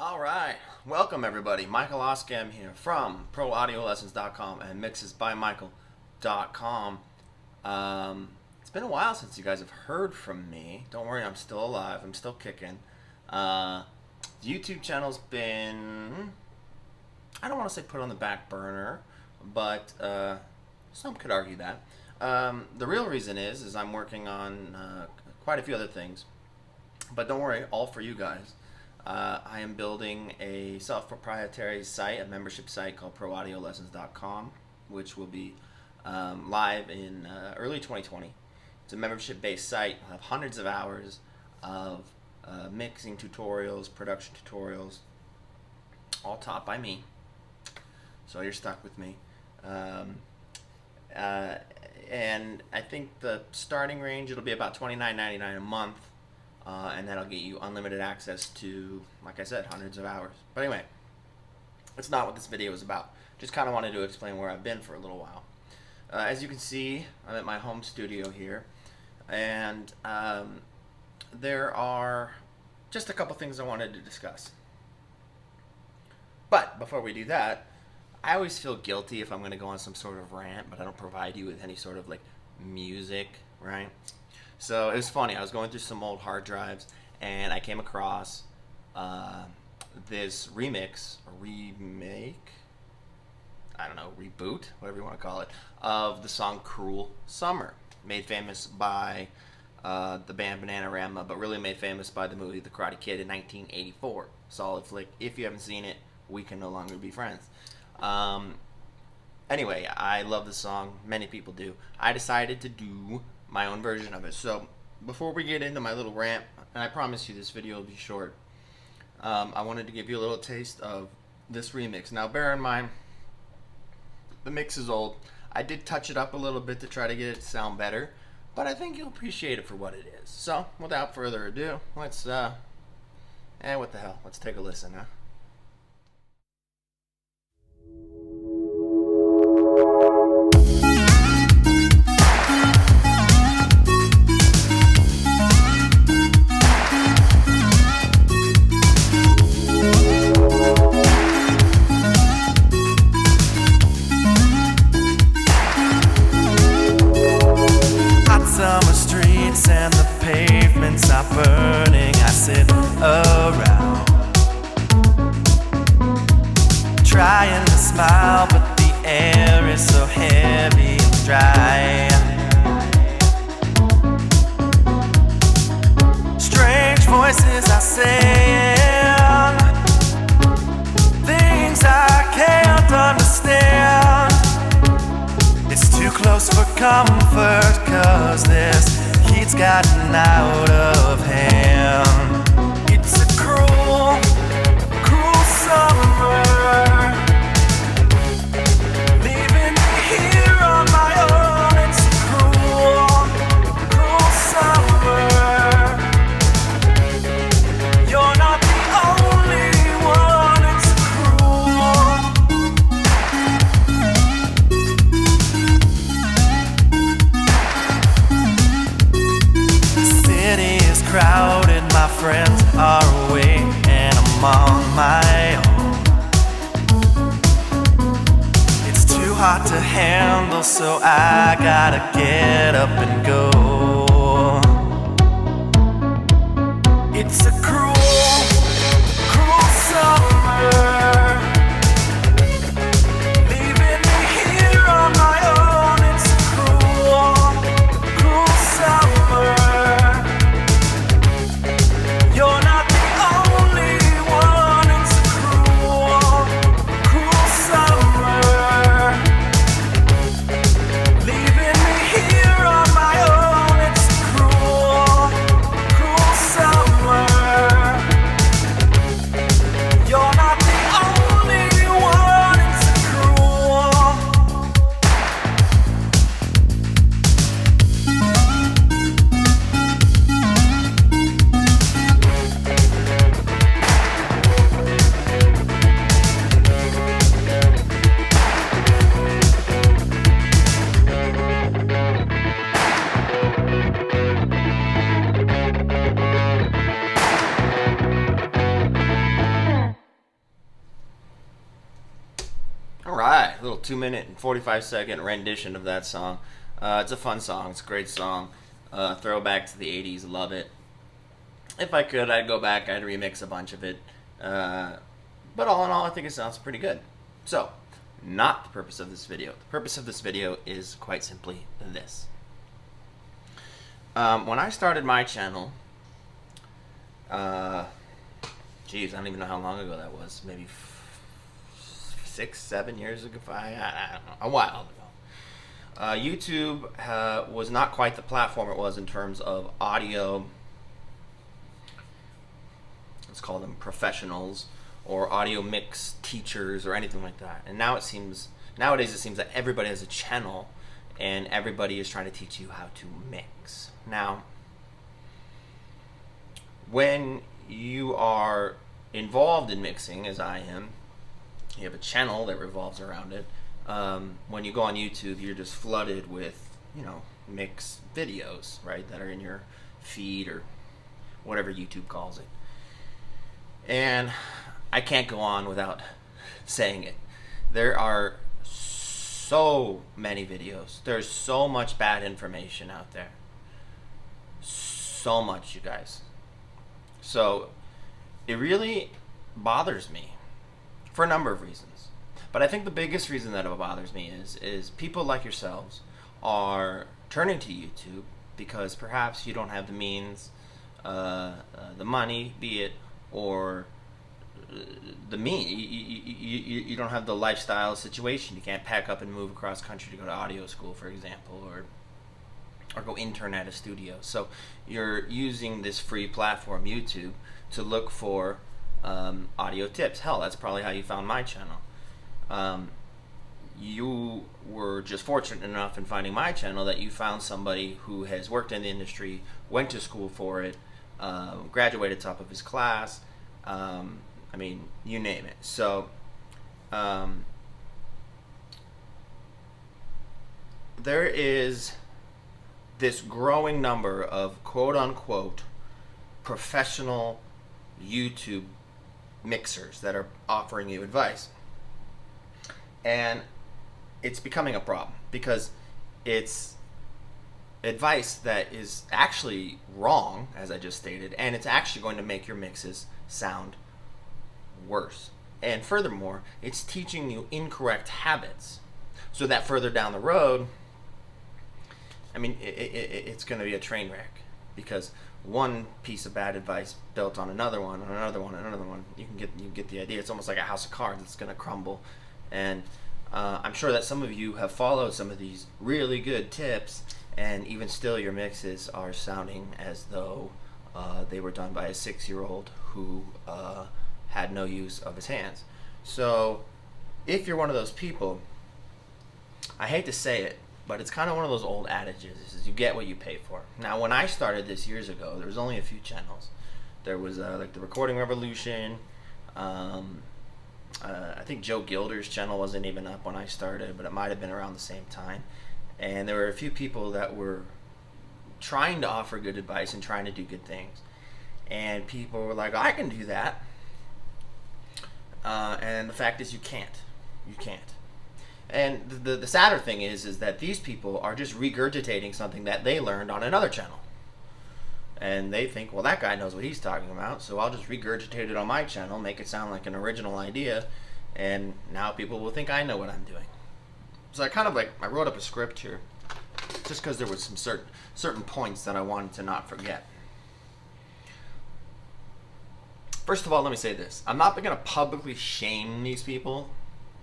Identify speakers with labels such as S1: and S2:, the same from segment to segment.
S1: All right, welcome everybody. Michael Oskam here from ProAudioLessons.com and MixesByMichael.com. It's been a while since you guys have heard from me. Don't worry, I'm still alive. I'm still kicking. The YouTube channel's been, I don't want to say put on the back burner, but some could argue that. The real reason is I'm working on quite a few other things. But don't worry, all for you guys. I am building a self-proprietary site, a membership site called ProAudioLessons.com, which will be live in early 2020. It's a membership-based site. I'll have hundreds of hours of mixing tutorials, production tutorials, all taught by me. So you're stuck with me. And I think the starting range, it'll be about $29.99 a month. And that'll get you unlimited access to, like I said, hundreds of hours. But anyway, that's not what this video is about. Just kind of wanted to explain where I've been for a little while. As you can see, I'm at my home studio here. And there are just a couple things I wanted to discuss. But before we do that, I always feel guilty if I'm going to go on some sort of rant, but I don't provide you with any sort of like music, right? So it was funny. I was going through some old hard drives, and I came across this remix, or remake, I don't know, reboot, whatever you want to call it, of the song Cruel Summer, made famous by the band Bananarama, but really made famous by the movie The Karate Kid in 1984. Solid flick. If you haven't seen it, we can no longer be friends. Anyway, I love the song. Many people do. I decided to do my own version of it. So before we get into my little rant, and I promise you this video will be short, I wanted to give you a little taste of this remix. Now bear in mind, the mix is old. I did touch it up a little bit to try to get it to sound better, but I think you'll appreciate it for what it is. So without further ado, let's what the hell, let's take a listen, huh?
S2: And the pavements are burning. I sit around trying to smile, but the air is so heavy and dry. Strange voices are saying things I can't understand. It's too close for comfort, 'cause this heat's gotten out of hand. It's a cruel, cruel summer, leaving me here on my own. It's a cruel, cruel summer. You're not the only one. It's cruel. Crowded, my friends are away, and I'm on my own. It's too hot to handle, so I gotta get up and go. It's a cruel, cruel summer, leaving me here on my own. It's a cruel, cruel summer. You're not the only one. It's a cruel, cruel summer, leaving me here on my own. It's a cruel, cruel summer.
S1: little 2-minute and 45-second rendition of that song. It's a fun song. It's a great song. Throwback to the 80s. Love it. If I could, I'd go back. I'd remix a bunch of it. But all in all, I think it sounds pretty good. So, not the purpose of this video. The purpose of this video is quite simply this. When I started my channel, geez, I don't even know how long ago that was. Maybe 6-7 years ago. I don't know. A while ago. YouTube was not quite the platform it was in terms of audio. Let's call them professionals or audio mix teachers or anything like that. And nowadays it seems that everybody has a channel and everybody is trying to teach you how to mix. Now, when you are involved in mixing, as I am, you have a channel that revolves around it. When you go on YouTube, you're just flooded with, mix videos, right, that are in your feed or whatever YouTube calls it. And I can't go on without saying it. There are so many videos. There's so much bad information out there. So much, you guys. So it really bothers me for a number of reasons. But I think the biggest reason that it bothers me is people like yourselves are turning to YouTube because perhaps you don't have the means, the money, be it, or you don't have the lifestyle situation. You can't pack up and move across country to go to audio school, for example, or go intern at a studio. So you're using this free platform, YouTube, to look for audio tips. Hell, that's probably how you found my channel. You were just fortunate enough in finding my channel that you found somebody who has worked in the industry, went to school for it, graduated top of his class. I mean, you name it. So, there is this growing number of quote-unquote professional YouTube mixers that are offering you advice. And it's becoming a problem because it's advice that is actually wrong, as I just stated, and it's actually going to make your mixes sound worse. And furthermore, it's teaching you incorrect habits so that further down the road, I mean, it's going to be a train wreck because one piece of bad advice built on another one, and another one, and another one. You get the idea. It's almost like a house of cards that's going to crumble. And I'm sure that some of you have followed some of these really good tips, and even still your mixes are sounding as though they were done by a 6-year-old who had no use of his hands. So if you're one of those people, I hate to say it, but it's kind of one of those old adages, is you get what you pay for. Now, when I started this years ago, there was only a few channels. There was like the Recording Revolution. I think Joe Gilder's channel wasn't even up when I started, but it might have been around the same time. And there were a few people that were trying to offer good advice and trying to do good things. And people were like, I can do that. And the fact is you can't. You can't. And the sadder thing is that these people are just regurgitating something that they learned on another channel. And they think, well, that guy knows what he's talking about, so I'll just regurgitate it on my channel, make it sound like an original idea, and now people will think I know what I'm doing. So I wrote up a script here, just because there was some certain points that I wanted to not forget. First of all, let me say this. I'm not going to publicly shame these people,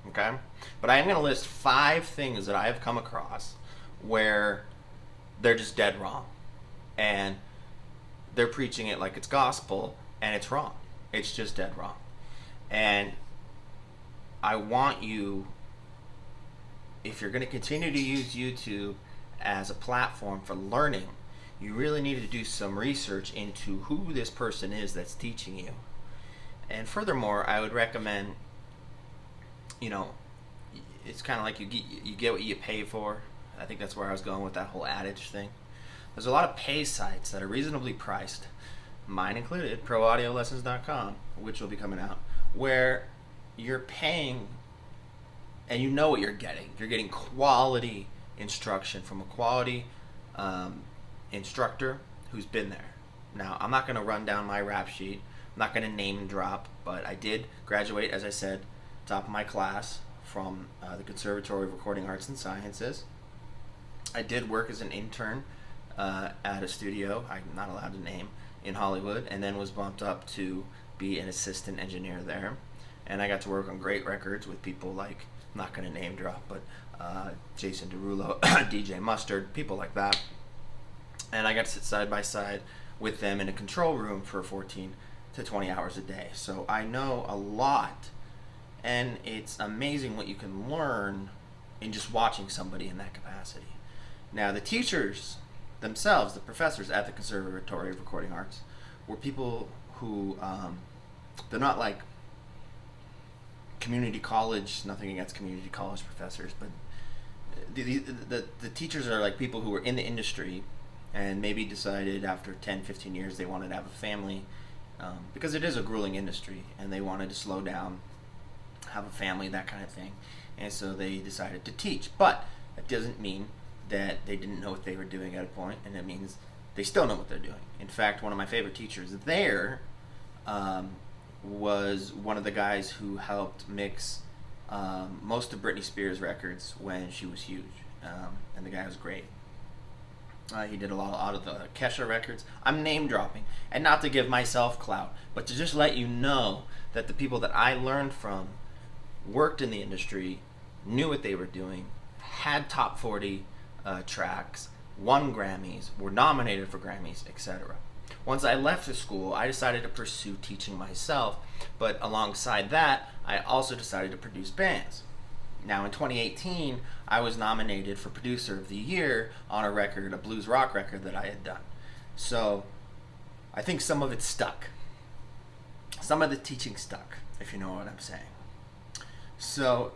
S1: okay? But I am going to list 5 things that I have come across where they're just dead wrong. And they're preaching it like it's gospel, and it's wrong. It's just dead wrong. And I want you, if you're going to continue to use YouTube as a platform for learning, you really need to do some research into who this person is that's teaching you. And furthermore, I would recommend, it's kind of like you get what you pay for. I think that's where I was going with that whole adage thing. There's a lot of pay sites that are reasonably priced, mine included, proaudiolessons.com, which will be coming out, where you're paying and you know what you're getting. You're getting quality instruction from a quality instructor who's been there. Now, I'm not going to run down my rap sheet. I'm not going to name drop, but I did graduate, as I said, top of my class from the Conservatory of Recording Arts and Sciences. I did work as an intern at a studio I'm not allowed to name in Hollywood, and then was bumped up to be an assistant engineer there. And I got to work on great records with people like, I'm not going to name drop, but Jason Derulo, DJ Mustard, people like that. And I got to sit side by side with them in a control room for 14 to 20 hours a day. So I know a lot, and it's amazing what you can learn in just watching somebody in that capacity. Now, the teachers themselves, the professors at the Conservatory of Recording Arts, were people who, they're not like community college, nothing against community college professors, but the teachers are like people who were in the industry and maybe decided after 10, 15 years they wanted to have a family, because it is a grueling industry, and they wanted to slow down, have a family, that kind of thing. And so they decided to teach. But that doesn't mean that they didn't know what they were doing at a point, and it means they still know what they're doing. In fact, one of my favorite teachers there was one of the guys who helped mix most of Britney Spears' records when she was huge, and the guy was great. He did a lot out of the Kesha records. I'm name dropping, and not to give myself clout, but to just let you know that the people that I learned from worked in the industry, knew what they were doing, had top 40 tracks, won Grammys, were nominated for Grammys, etc. Once I left the school, I decided to pursue teaching myself, but alongside that, I also decided to produce bands. Now, in 2018, I was nominated for Producer of the Year on a record, a blues rock record that I had done. So, I think some of it stuck. Some of the teaching stuck, if you know what I'm saying. So,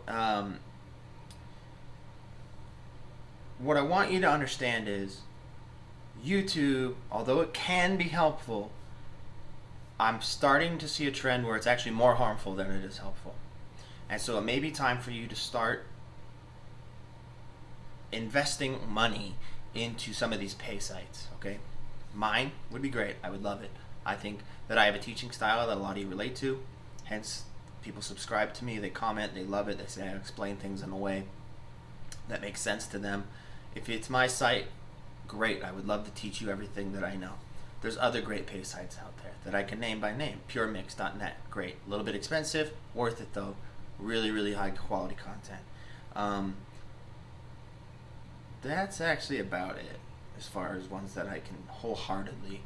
S1: what I want you to understand is, YouTube, although it can be helpful, I'm starting to see a trend where it's actually more harmful than it is helpful. And so it may be time for you to start investing money into some of these pay sites, okay? Mine would be great. I would love it. I think that I have a teaching style that a lot of you relate to. Hence, people subscribe to me, they comment, they love it, they say I explain things in a way that makes sense to them. If it's my site, great. I would love to teach you everything that I know. There's other great pay sites out there that I can name by name. Puremix.net, great. A little bit expensive, worth it though. Really, really high quality content. That's actually about it as far as ones that I can wholeheartedly,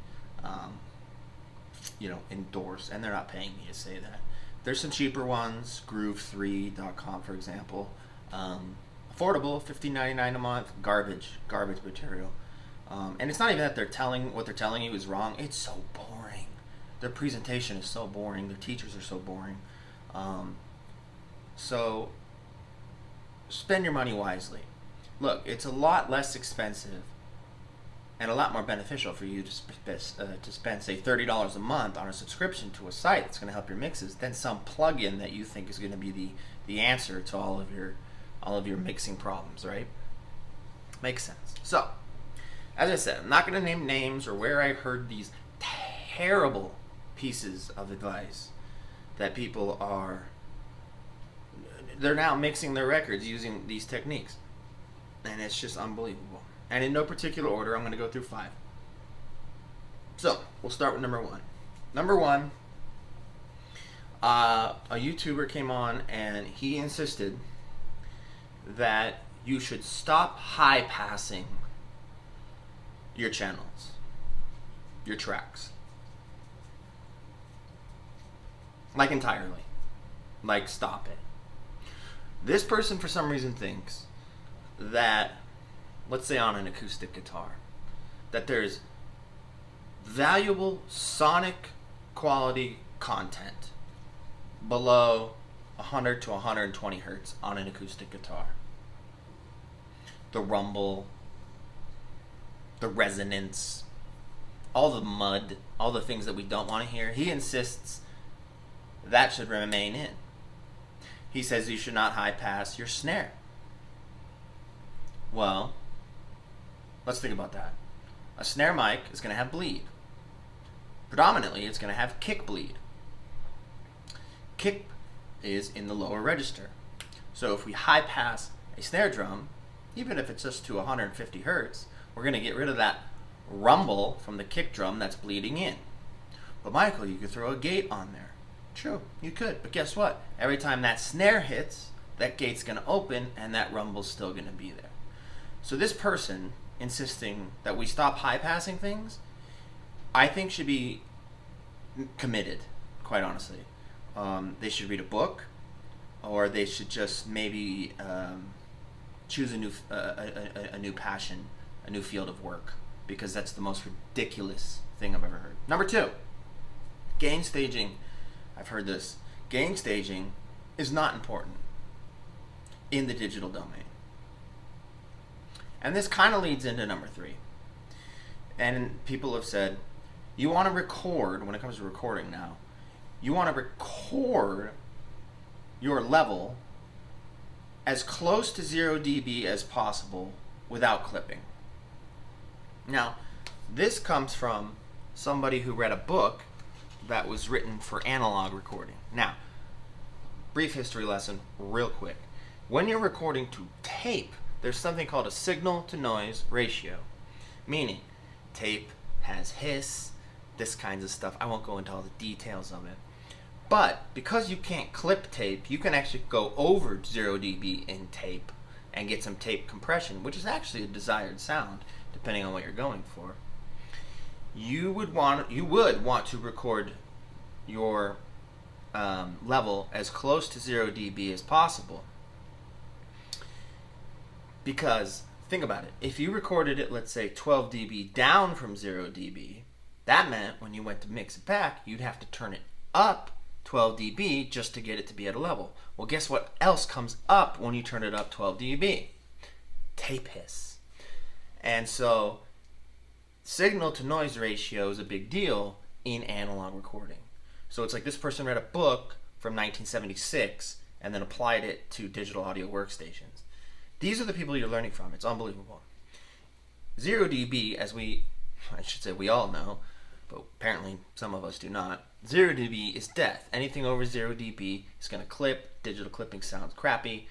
S1: endorse. And they're not paying me to say that. There's some cheaper ones, groove3.com for example. Affordable, $15.99 a month, garbage material. And it's not even that what they're telling you is wrong. It's so boring. Their presentation is so boring. Their teachers are so boring. So spend your money wisely. Look, it's a lot less expensive and a lot more beneficial for you to spend, say, $30 a month on a subscription to a site that's going to help your mixes than some plugin that you think is going to be the answer to all of your mixing problems, right? Makes sense. So, as I said, I'm not going to name names or where I heard these terrible pieces of advice that people they're now mixing their records using these techniques. And it's just unbelievable. And in no particular order, I'm going to go through 5. So, we'll start with number 1. Number 1, a YouTuber came on and he insisted that you should stop high passing your channels, your tracks. Like entirely. Like stop it. This person for some reason thinks that, let's say on an acoustic guitar, that there's valuable sonic quality content below 100 to 120 hertz on an acoustic guitar. The rumble, the resonance, all the mud, all the things that we don't want to hear. He insists that should remain in. he says you should not high pass your snare. Well, let's think about that. A snare mic is going to have bleed. Predominantly, it's going to have kick bleed. Kick is in the lower register. So if we high pass a snare drum, even if it's just to 150 hertz, we're going to get rid of that rumble from the kick drum that's bleeding in. But Michael, you could throw a gate on there. True, you could. But guess what? Every time that snare hits, that gate's going to open and that rumble's still going to be there. So this person insisting that we stop high passing things, I think should be committed, quite honestly. They should read a book, or they should just maybe choose a new passion, a new field of work, because that's the most ridiculous thing I've ever heard. Number 2, gain staging. I've heard this. Gain staging is not important in the digital domain. And this kind of leads into number 3. And people have said, you want to record, when it comes to recording now, you want to record your level as close to 0 dB as possible without clipping. Now, this comes from somebody who read a book that was written for analog recording. Now, brief history lesson, real quick. When you're recording to tape, there's something called a signal to noise ratio, meaning tape has hiss, this kinds of stuff. I won't go into all the details of it. But because you can't clip tape, you can actually go over 0 dB in tape and get some tape compression, which is actually a desired sound, depending on what you're going for. You would want to record your level as close to 0 dB as possible. Because, think about it, if you recorded it, let's say 12 dB down from 0 dB, that meant when you went to mix it back, you'd have to turn it up 12 dB just to get it to be at a level. Well, guess what else comes up when you turn it up 12 dB? Tape hiss. And so, signal to noise ratio is a big deal in analog recording. So it's like this person read a book from 1976 and then applied it to digital audio workstations. These are the people you're learning from. It's unbelievable. 0 dB, as we all know, but apparently some of us do not, 0 dB is death. Anything over 0 dB is going to clip. Digital clipping sounds crappy.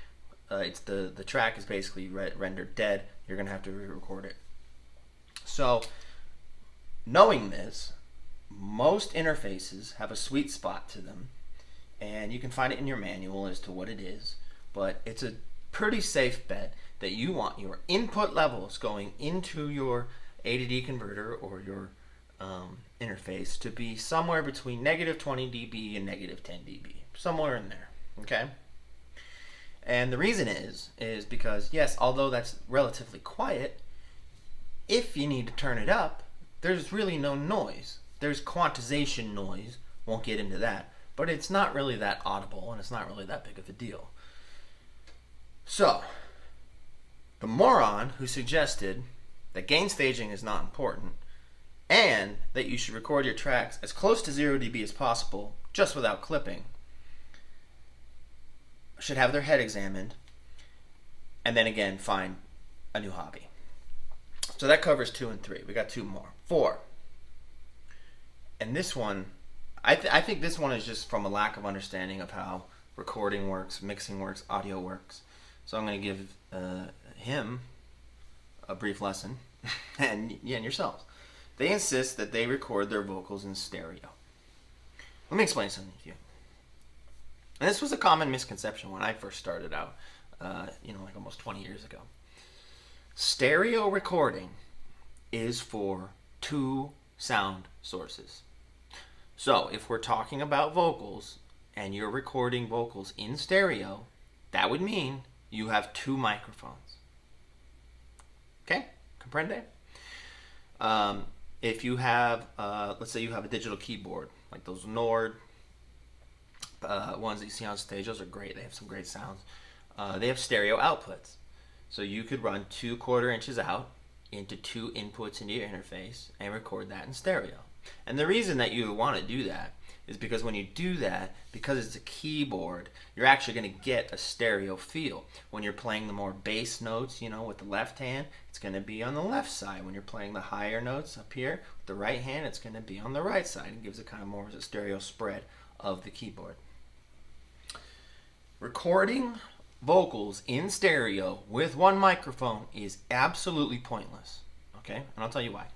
S1: The track is basically rendered dead. You're going to have to re-record it. So, knowing this, most interfaces have a sweet spot to them, and you can find it in your manual as to what it is, but it's a pretty safe bet that you want your input levels going into your A to D converter or your interface to be somewhere between negative 20 dB and negative 10 dB, somewhere in there, okay? And the reason is because, yes, although that's relatively quiet, if you need to turn it up, there's really no noise. There's quantization noise, won't get into that, but it's not really that audible and it's not really that big of a deal. So, the moron who suggested that gain staging is not important and that you should record your tracks as close to 0 dB as possible, just without clipping, should have their head examined and then again find a new hobby. So that covers 2 and 3. We got 2 more. 4. And this one, I think this one is just from a lack of understanding of how recording works, mixing works, audio works. So I'm going to give him a brief lesson, and yourselves. They insist that they record their vocals in stereo. Let me explain something to you. And this was a common misconception when I first started out, like almost 20 years ago. Stereo recording is for 2 sound sources. So if we're talking about vocals and you're recording vocals in stereo, that would mean you have 2 microphones. Okay? Comprende? If you have, let's say you have a digital keyboard, like those Nord ones that you see on stage, those are great. They have some great sounds. They have stereo outputs. So you could run 2 1/4 inches out into 2 inputs into your interface and record that in stereo. And the reason that you want to do that is because when you do that, because it's a keyboard, you're actually going to get a stereo feel. When you're playing the more bass notes, you know, with the left hand, it's going to be on the left side. When you're playing the higher notes up here with the right hand, it's going to be on the right side. It gives it kind of more of a stereo spread of the keyboard. Recording vocals in stereo with one microphone is absolutely pointless. Okay? And I'll tell you why.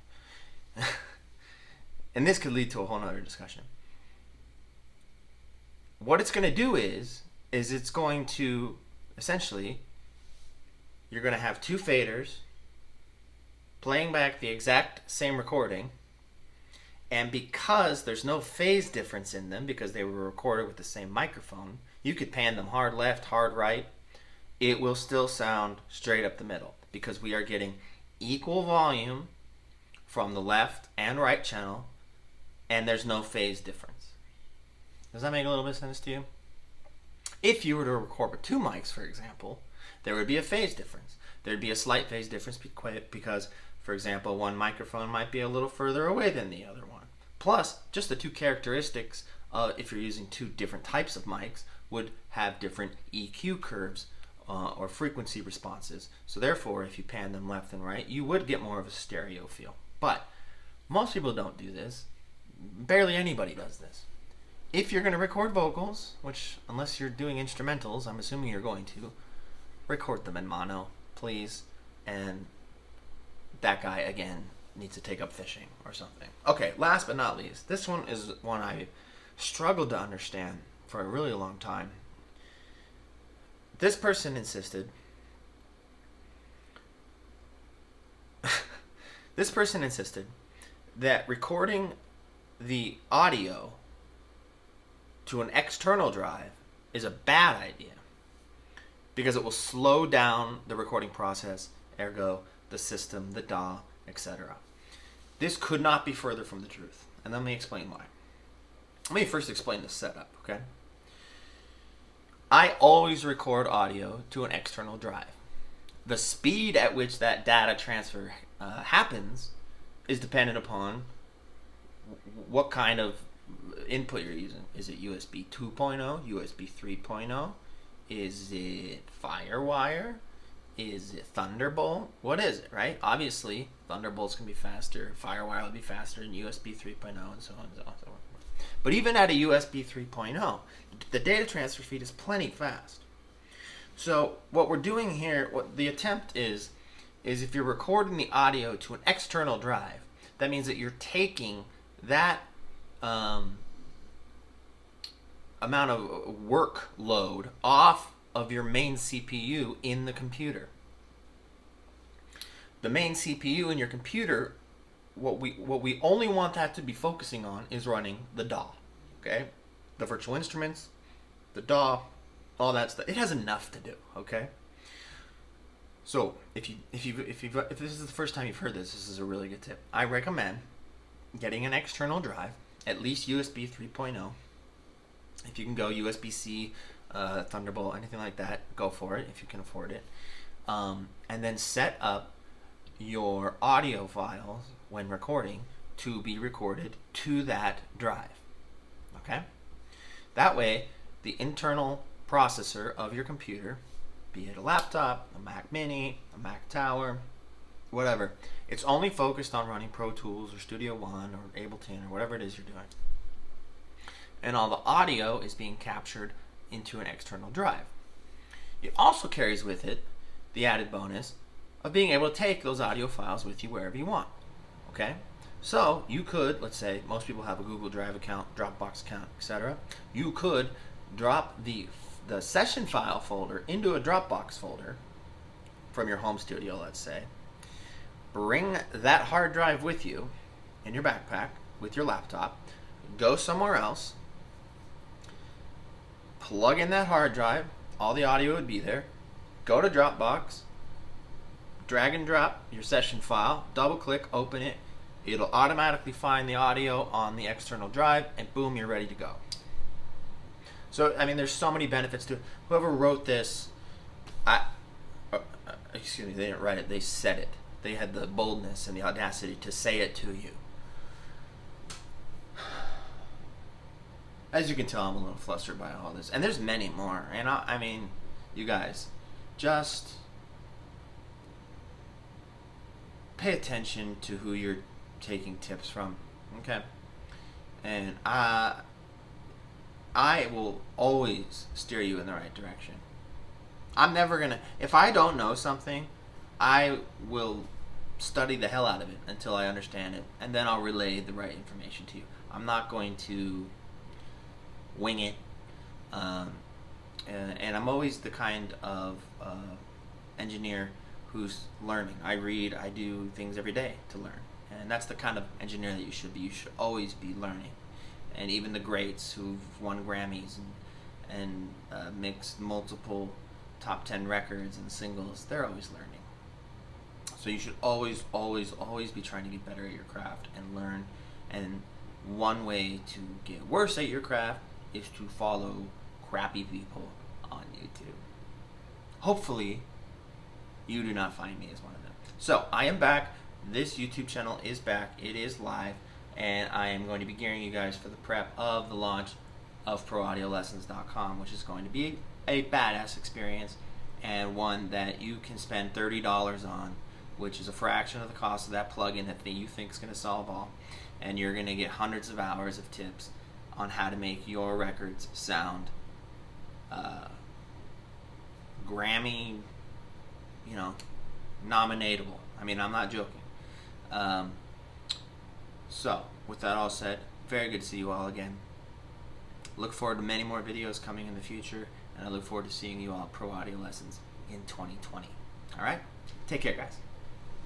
S1: And this could lead to a whole nother discussion. What it's going to do is it's going to, essentially, you're going to have two faders playing back the exact same recording, and because there's no phase difference in them, because they were recorded with the same microphone, you could pan them hard left, hard right, it will still sound straight up the middle, because we are getting equal volume from the left and right channel, and there's no phase difference. Does that make a little bit of sense to you? If you were to record with two mics, for example, there would be a phase difference. There'd be a slight phase difference because, for example, one microphone might be a little further away than the other one. Plus, just the two characteristics, if you're using two different types of mics, would have different EQ curves or frequency responses. So therefore, if you pan them left and right, you would get more of a stereo feel. But most people don't do this. Barely anybody does this. If you're going to record vocals, which unless you're doing instrumentals, I'm assuming you're going to, record them in mono, please. And that guy, again, needs to take up fishing or something. Okay, last but not least, this one is one I struggled to understand for a really long time. This person insisted that recording the audio to an external drive is a bad idea because it will slow down the recording process, ergo the system, the DAW, etc. This could not be further from the truth, and let me explain why. Let me first explain the setup, okay? I always record audio to an external drive. The speed at which that data transfer happens is dependent upon what kind of input you're using. Is it USB 2.0, USB 3.0? Is it Firewire? Is it Thunderbolt? What is it, right? Obviously, Thunderbolts can be faster, Firewire will be faster than USB 3.0, and so on and so on. But even at a USB 3.0, the data transfer speed is plenty fast. So what we're doing here, what the attempt is if you're recording the audio to an external drive, that means that you're taking that amount of workload off of your main CPU in the computer. The main CPU in your computer, what we only want that to be focusing on is running the DAW, okay? The virtual instruments, the DAW, all that stuff. It has enough to do, okay? So if this is the first time you've heard this is a really good tip. I recommend getting an external drive, at least USB 3.0. If you can go USB-C, Thunderbolt, anything like that, go for it if you can afford it. And then set up your audio files when recording to be recorded to that drive. Okay? That way, the internal processor of your computer, be it a laptop, a Mac Mini, a Mac Tower, whatever, it's only focused on running Pro Tools or Studio One or Ableton or whatever it is you're doing. And all the audio is being captured into an external drive. It also carries with it the added bonus of being able to take those audio files with you wherever you want. Okay? So you could, let's say most people have a Google Drive account, Dropbox account, etc. You could drop the session file folder into a Dropbox folder from your home studio, let's say. Bring that hard drive with you in your backpack with your laptop. Go somewhere else. Plug in that hard drive. All the audio would be there. Go to Dropbox. Drag and drop your session file. Double click, open it. It'll automatically find the audio on the external drive, and boom, you're ready to go. So, I mean, there's so many benefits to it. Whoever wrote this, excuse me, they didn't write it, they said it. They had the boldness and the audacity to say it to you. as you can tell, I'm a little flustered by all this, and there's many more. And I mean, you guys, just pay attention to who you're taking tips from, okay? And I will always steer you in the right direction. I'm never gonna, if I don't know something, I will study the hell out of it until I understand it, and then I'll relay the right information to you. I'm not going to wing it, and I'm always the kind of engineer who's learning. I read, I do things every day to learn, and that's the kind of engineer that you should be. You should always be learning. And even the greats who've won Grammys and mixed multiple top 10 records and singles, they're always learning. So you should always, always, always be trying to get better at your craft and learn. And one way to get worse at your craft is to follow crappy people on YouTube. Hopefully, you do not find me as one of them. So, I am back. This YouTube channel is back. It is live. And I am going to be gearing you guys for the prep of the launch of ProAudioLessons.com, which is going to be a badass experience, and one that you can spend $30 on, which is a fraction of the cost of that plugin that you think is going to solve all. And you're going to get hundreds of hours of tips on how to make your records sound Grammy, nominatable. I mean, I'm not joking. So, with that all said, very good to see you all again. Look forward to many more videos coming in the future, and I look forward to seeing you all at Pro Audio Lessons in 2020. Alright? Take care, guys.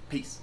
S1: Peace.